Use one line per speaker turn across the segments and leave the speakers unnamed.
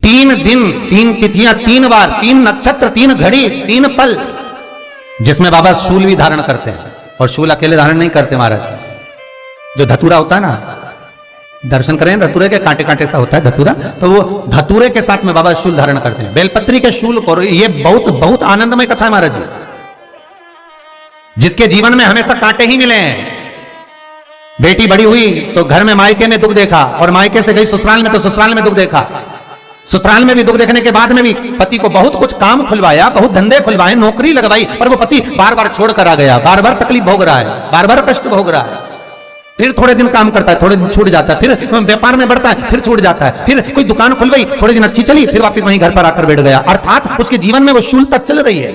3 दिन, 3 तिथियां, 3 बार, 3 नक्षत्र, 3 घड़ी, 3 पल, जिसमें बाबा शूल भी धारण करते हैं। और शूल अकेले धारण नहीं करते महाराज, जो धतूरा होता है ना, दर्शन करें धतूरे के, कांटे कांटे सा होता है धतूरा, तो वो धतूरे के साथ में बाबा शूल धारण करते हैं। बेलपत्री के शूल को, ये बहुत बहुत आनंदमय कथा है महाराज जी, जिसके जीवन में हमेशा कांटे ही मिले हैं। बेटी बड़ी हुई तो घर में मायके में दुख देखा, और मायके से गई ससुराल में तो ससुराल में दुख देखा। ससुराल में भी दुख देखने के बाद में भी पति को बहुत कुछ काम खुलवाया, बहुत धंधे खुलवाए, नौकरी लगवाई, पर वो पति बार बार छोड़ कर आ गया, बार बार तकलीफ भोग रहा है, बार बार कष्ट भोग रहा है। फिर थोड़े दिन काम करता है, थोड़े दिन छूट जाता है, फिर व्यापार में बढ़ता है, फिर छूट जाता है, फिर कोई दुकान खुल गई, थोड़े दिन अच्छी चली, फिर वापस वहीं घर पर आकर बैठ गया। अर्थात उसके जीवन में वो शूलता चल रही है।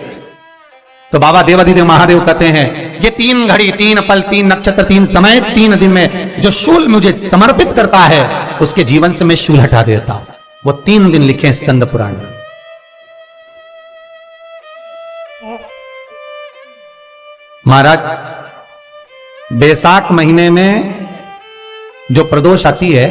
तो बाबा देवाधिदेव महादेव कहते हैं, ये 3 घड़ी, 3 पल, 3 नक्षत्र, 3 समय, 3 दिन में जो शूल मुझे समर्पित करता है, उसके जीवन से मैं शूल हटा देता हूं। वो 3 दिन लिखे स्कंद पुराण में। महाराज, बैसाख महीने में जो प्रदोष आती है,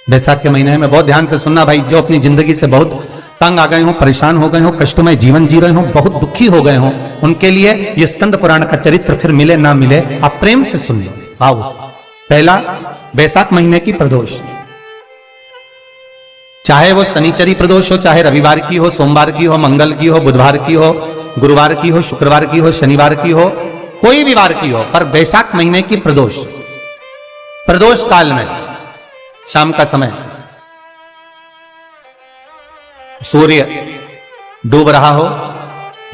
बैसाख के महीने में बहुत ध्यान से सुनना भाई, जो अपनी जिंदगी से बहुत तंग आ गए हो, परेशान हो गए हो, कष्टमय जीवन जी रहे हो, बहुत दुखी हो गए हो, उनके लिए ये स्कंद पुराण का चरित्र फिर मिले ना मिले, आप प्रेम से सुनिए भाव से। पहला, बैसाख महीने की प्रदोष, चाहे वो शनिचरी प्रदोष हो, चाहे रविवार की हो, सोमवार की हो, मंगल की हो, बुधवार की हो, गुरुवार की हो, शुक्रवार की हो, शनिवार की हो, कोई भी वार की हो, पर बैसाख महीने की प्रदोष, प्रदोष काल में शाम का समय सूर्य डूब रहा हो,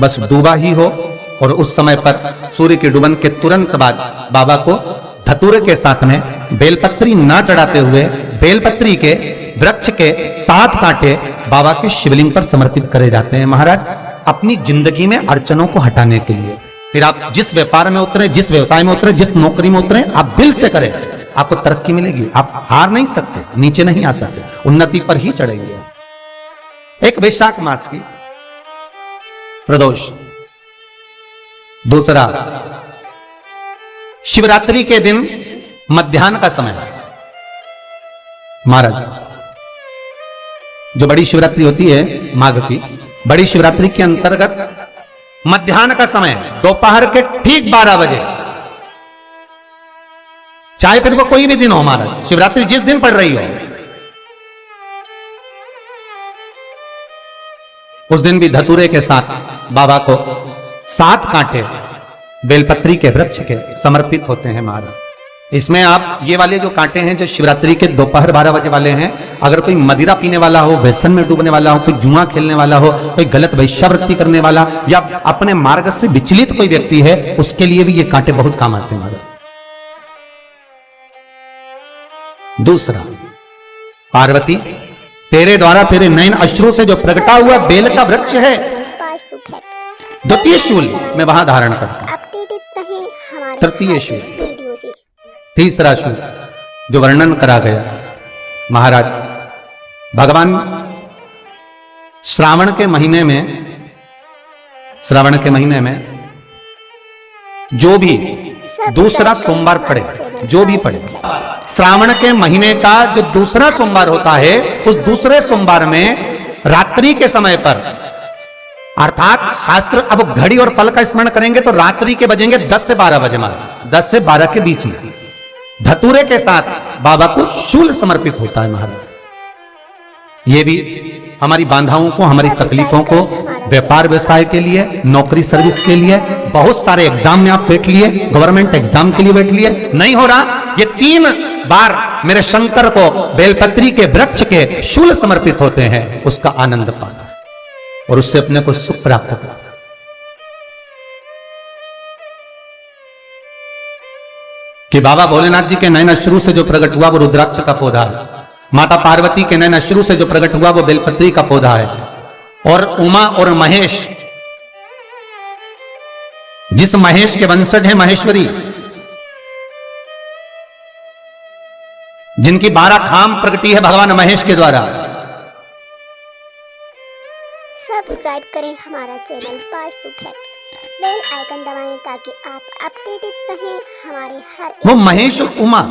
बस डूबा ही हो, और उस समय पर सूर्य के डूबन के तुरंत बाद बाबा को धतूरे के साथ में बेलपत्री ना चढ़ाते हुए बेलपत्री के वृक्ष के 7 कांटे बाबा के शिवलिंग पर समर्पित करे जाते हैं महाराज, अपनी जिंदगी में अड़चनों को हटाने के लिए। फिर आप जिस व्यापार में उतरे, जिस व्यवसाय में उतरे, जिस नौकरी में उतरे, आप दिल से करें, आपको तरक्की मिलेगी। आप हार नहीं सकते, नीचे नहीं आ सकते, उन्नति पर ही चढ़ेंगे। एक वैशाख मास की प्रदोष। दूसरा, शिवरात्रि के दिन मध्याह्न का समय महाराज, जो बड़ी शिवरात्रि होती है माघ की, बड़ी शिवरात्रि के अंतर्गत मध्याह्न का समय, दोपहर के ठीक 12 बजे, चाहे फिर वो कोई भी दिन हो महाराज, शिवरात्रि जिस दिन पड़ रही हो, उस दिन भी धतूरे के साथ बाबा को 7 कांटे बेलपत्री के वृक्ष के समर्पित होते हैं महाराज। इसमें आप ये वाले जो कांटे हैं, जो शिवरात्रि के दोपहर 12 बजे वाले हैं, अगर कोई मदिरा पीने वाला हो, व्यसन में डूबने वाला हो, कोई जुआ खेलने वाला हो, कोई गलत वैश्यावृत्ति करने वाला, या अपने मार्ग से विचलित कोई व्यक्ति है, उसके लिए भी ये कांटे बहुत काम आते हैं महाराज। दूसरा, पार्वती, तेरे द्वारा तेरे नयन अश्रु से जो प्रगटा हुआ बेल का वृक्ष है, द्वितीय शूल मैं वहां धारण करता हूं। तृतीय शूल, तीसरा शूल जो वर्णन करा गया महाराज, भगवान श्रावण के महीने में जो भी दूसरा सोमवार पड़े, जो भी पड़े, श्रावण के महीने का जो दूसरा सोमवार होता है, उस दूसरे सोमवार में रात्रि के समय पर, अर्थात शास्त्र अब घड़ी और पल का स्मरण करेंगे तो रात्रि के बजेंगे 10 से 12 बजे महाराज, 10 से 12 के बीच में धतूरे के साथ बाबा को शूल समर्पित होता है महाराज। ये भी हमारी बाधाओं को, हमारी तकलीफों को, व्यापार व्यवसाय के लिए, नौकरी सर्विस के लिए, बहुत सारे एग्जाम में आप बैठ लिए, गवर्नमेंट एग्जाम के लिए बैठ लिए, नहीं हो रहा, ये 3 बार मेरे शंकर को बेलपत्री के वृक्ष के शूल समर्पित होते हैं, उसका आनंद पाना और उससे अपने को सुख प्राप्त करना। कि बाबा भोलेनाथ जी के नयन अश्रु से जो प्रकट हुआ वो रुद्राक्ष का पौधा है, माता पार्वती के नयन अश्रु से जो प्रकट हुआ वो बेलपत्री का पौधा है, और उमा और महेश, जिस महेश के वंशज है महेश्वरी, जिनकी 12 खाम प्रगति है भगवान महेश के द्वारा।
सब्सक्राइब करें हमारा channel Vastu facts, bell icon दबाएं ताकि आप अपडेटेड रहें हमारे हर।
वो महेश और उमा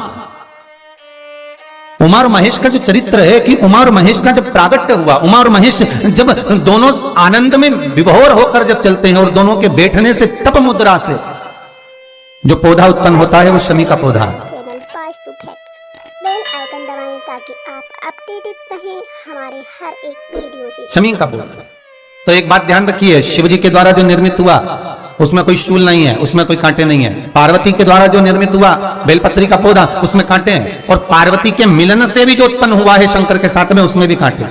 उमा और महेश का जो चरित्र है कि उमा और महेश का जब प्रागट्य हुआ, उमा और महेश जब दोनों आनंद में विभोर होकर जब चलते हैं और दोनों के बैठने से तप मुद्रा से जो पौधा उत्पन्न होता है वो शमी का पौधा।
Channel Vastu facts bell icon दबाएं ताकि आप अपडेटेड रहें हमारे हर एक वीडियो से।
शमी का पौधा। तो एक बात ध्यान रखिए, शिव जी के द्वारा जो निर्मित हुआ उसमें कोई शूल नहीं है, उसमें कोई कांटे नहीं है। पार्वती के द्वारा जो निर्मित हुआ बेलपत्री का पौधा, उसमें कांटे हैं। और पार्वती के मिलन से भी जो उत्पन्न हुआ है शंकर के साथ में, उसमें भी कांटे।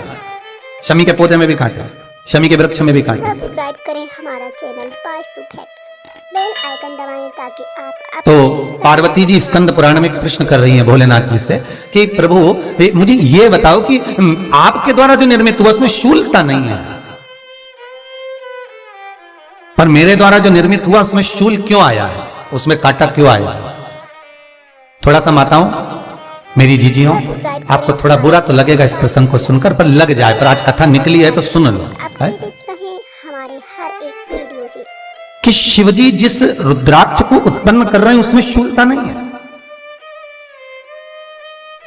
शमी के पौधे में भी कांटे, शमी के वृक्ष में भी कांटे।
सब्सक्राइब करें हमारा channel Vastu facts, bell icon दबाएं ताकि आप
तो पार्वती जी स्कंद पुराण में एक प्रश्न कर रही हैं भोलेनाथ जी से कि प्रभु मुझे ये बताओ कि आपके द्वारा जो निर्मित हुआ उसमें शूलता नहीं है, पर मेरे द्वारा जो निर्मित हुआ उसमें शूल क्यों आया है, उसमें कांटा क्यों आया है? थोड़ा सा माताओं, मेरी जीजियों, आपको थोड़ा बुरा तो लगेगा इस प्रसंग को सुनकर, पर लग जाए, पर आज कथा निकली है तो सुन लो है?
हमारे हर एक वीडियो से
कि शिवजी जिस रुद्राक्ष को उत्पन्न कर रहे हैं उसमें शूलता नहीं है,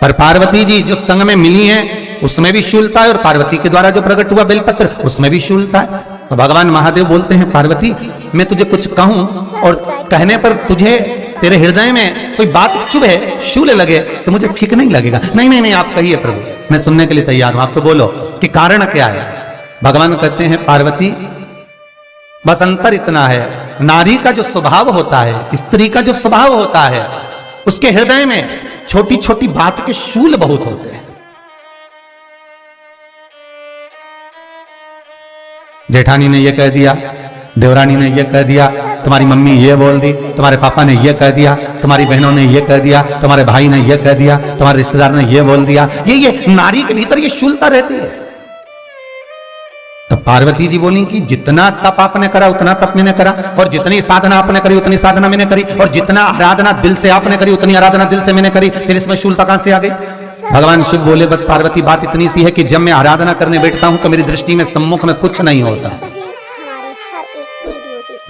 पर पार्वती जी जो संग में मिली हैं उसमें भी शूलता है, और पार्वती के द्वारा जो प्रकट हुआ बेलपत्र उसमें भी शूलता है। तो भगवान महादेव बोलते हैं पार्वती मैं तुझे कुछ कहूं और कहने पर तुझे तेरे हृदय में कोई बात चुभे, शूल लगे तो मुझे ठीक नहीं लगेगा। नहीं नहीं नहीं, आप कहिए प्रभु, मैं सुनने के लिए तैयार हूं, आप तो बोलो कि कारण क्या है। भगवान कहते हैं पार्वती बस अंतर इतना है, नारी का जो स्वभाव होता है, स्त्री का जो स्वभाव होता है, उसके हृदय में छोटी छोटी बात के शूल बहुत होते हैं। जेठानी ने ये कह दिया, देवरानी ने ये कह दिया, तुम्हारी मम्मी ये बोल दी, तुम्हारे पापा ने ये कह दिया, तुम्हारी बहनों ने ये कह दिया, तुम्हारे भाई ने ये कह दिया, तुम्हारे रिश्तेदार ने ये बोल दिया। ये नारी के भीतर ये शूलता रहती है। तो पार्वती जी बोली कि जितना तप आपने करा उतना तप मैंने करा, और जितनी साधना आपने करी उतनी साधना मैंने करी, और जितना आराधना दिल से आपने करी उतनी आराधना दिल से मैंने करी, फिर इसमें शूलता कहां से आ गई? भगवान शिव बोले बस पार्वती बात इतनी सी है कि जब मैं आराधना करने बैठता हूं तो मेरी दृष्टि में सम्मुख में कुछ नहीं होता।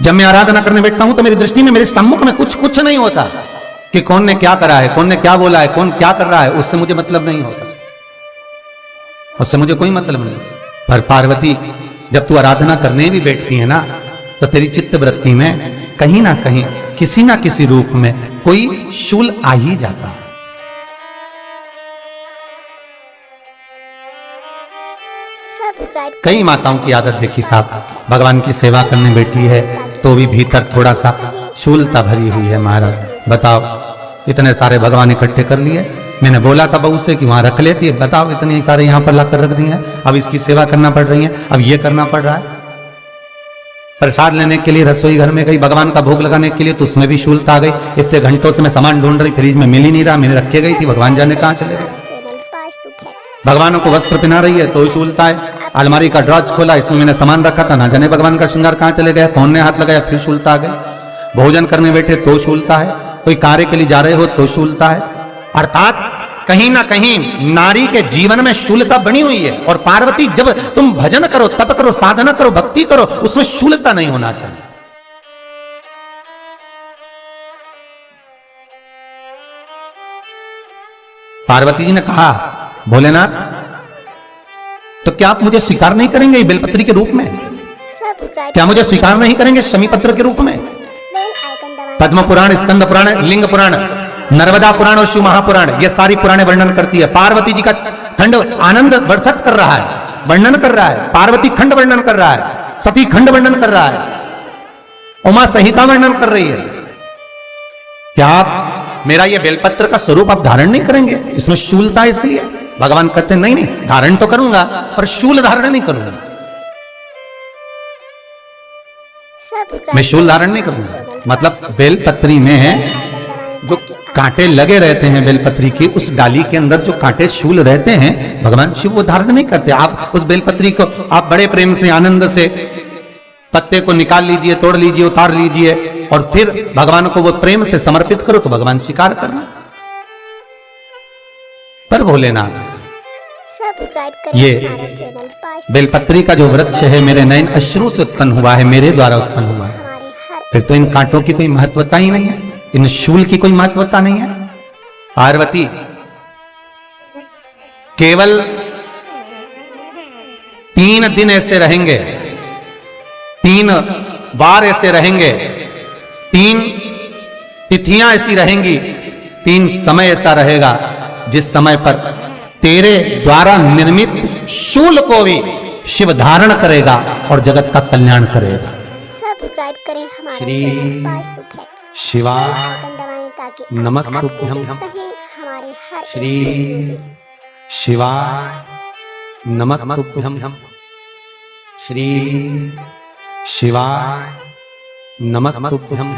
जब मैं आराधना करने बैठता हूं तो मेरी दृष्टि में मेरे सम्मुख में कुछ नहीं होता कि कौन ने क्या करा है, कौन ने क्या बोला है, कौन क्या कर रहा है, उससे मुझे मतलब नहीं होता, उससे मुझे कोई मतलब नहीं। पर पार्वती जब तू आराधना करने भी बैठती है ना तो तेरी चित्त वृत्ति में कहीं ना कहीं किसी ना किसी रूप में कोई शूल आ ही जाता है। कई माताओं की आदत देखी साहब, भगवान की सेवा करने बैठी है तो भी भीतर थोड़ा सा शूलता भरी हुई है। महाराज बताओ, इतने सारे भगवान इकट्ठे कर लिए, मैंने बोला था बहू से कि वहां रख लेती है, बताओ इतने सारे यहाँ पर लाकर रख दिए हैं, अब इसकी सेवा करना पड़ रही है, अब ये करना पड़ रहा है। प्रसाद लेने के लिए रसोई घर में गई, भगवान का भोग लगाने के लिए, तो उसमें भी शूलता आ गई। इतने घंटों से मैं सामान ढूंढ रही, फ्रिज में मिल ही नहीं रहा, मैंने रखे गई थी, भगवान जाने कहाँ चले गए। भगवानों को वस्त्र पहना रही है तो शूलता है। अलमारी का ड्रॉज खोला, इसमें मैंने सामान रखा था, ना जाने भगवान का श्रृंगार कहाँ चले गया, कौन ने हाथ लगाया, फिर शूलता आ गई। भोजन करने बैठे तो शूलता है, कोई कार्य के लिए जा रहे हो तो शूलता है। अर्थात कहीं ना कहीं नारी के जीवन में शूलता बनी हुई है। और पार्वती जब तुम भजन करो, तप करो, साधना करो, भक्ति करो, उसमें शूलता नहीं होना चाहिए। पार्वती जी ने कहा भोलेनाथ तो क्या आप मुझे स्वीकार नहीं करेंगे बेलपत्री के रूप में? क्या मुझे स्वीकार नहीं करेंगे शमी पत्र के रूप में? पद्म पुराण, स्कंद पुराण, लिंग पुराण, नर्मदा पुराण और शिव महापुराण, ये सारी पुराणे वर्णन करती है। पार्वती जी का खंड आनंद वर्षित कर रहा है, वर्णन कर रहा है। पार्वती खंड वर्णन कर रहा है, सती खंड वर्णन कर रहा है, उमा संहिता वर्णन कर रही है। क्या आप मेरा ये बेलपत्र का स्वरूप आप धारण नहीं करेंगे? इसमें शूलता इसलिए भगवान कहते नहीं नहीं, धारण तो करूंगा पर शूल धारण नहीं करूंगा, मैं शूल धारण नहीं करूंगा। मतलब बेलपत्री में है जो कांटे लगे रहते हैं, बेलपत्री की उस डाली के अंदर जो कांटे शूल रहते हैं, भगवान शिव वो धारण नहीं करते। आप उस बेलपत्री को आप बड़े प्रेम से, आनंद से पत्ते को निकाल लीजिए, तोड़ लीजिए, उतार लीजिए और फिर भगवान को वो प्रेम से समर्पित करो तो भगवान स्वीकार करना। पर भोलेनाथ ये बेलपत्री का जो वृक्ष है मेरे नयन अश्रु से उत्पन्न हुआ है, मेरे द्वारा उत्पन्न हुआ है, फिर तो इन कांटों की कोई महत्वता ही नहीं है, इन शूल की कोई महत्वता नहीं है। पार्वती केवल 3 दिन ऐसे रहेंगे, 3 बार ऐसे रहेंगे, 3 तिथियां ऐसी रहेंगी, 3 समय ऐसा रहेगा जिस समय पर तेरे द्वारा निर्मित शूल को भी शिव धारण करेगा और जगत का कल्याण करेगा।
सब्सक्राइब करें हमारे
श्री
चैनल वास्तु फैक्ट,
शिवाय
आइकन दबाएं ताकि आप
नमस्तुभ्यं।
अपडेट रहें हमारे हर
श्री
एक वीडियो से।
शिवाय नमस्तुभ्यं। श्री शिवाय नमस्तुभ्यं।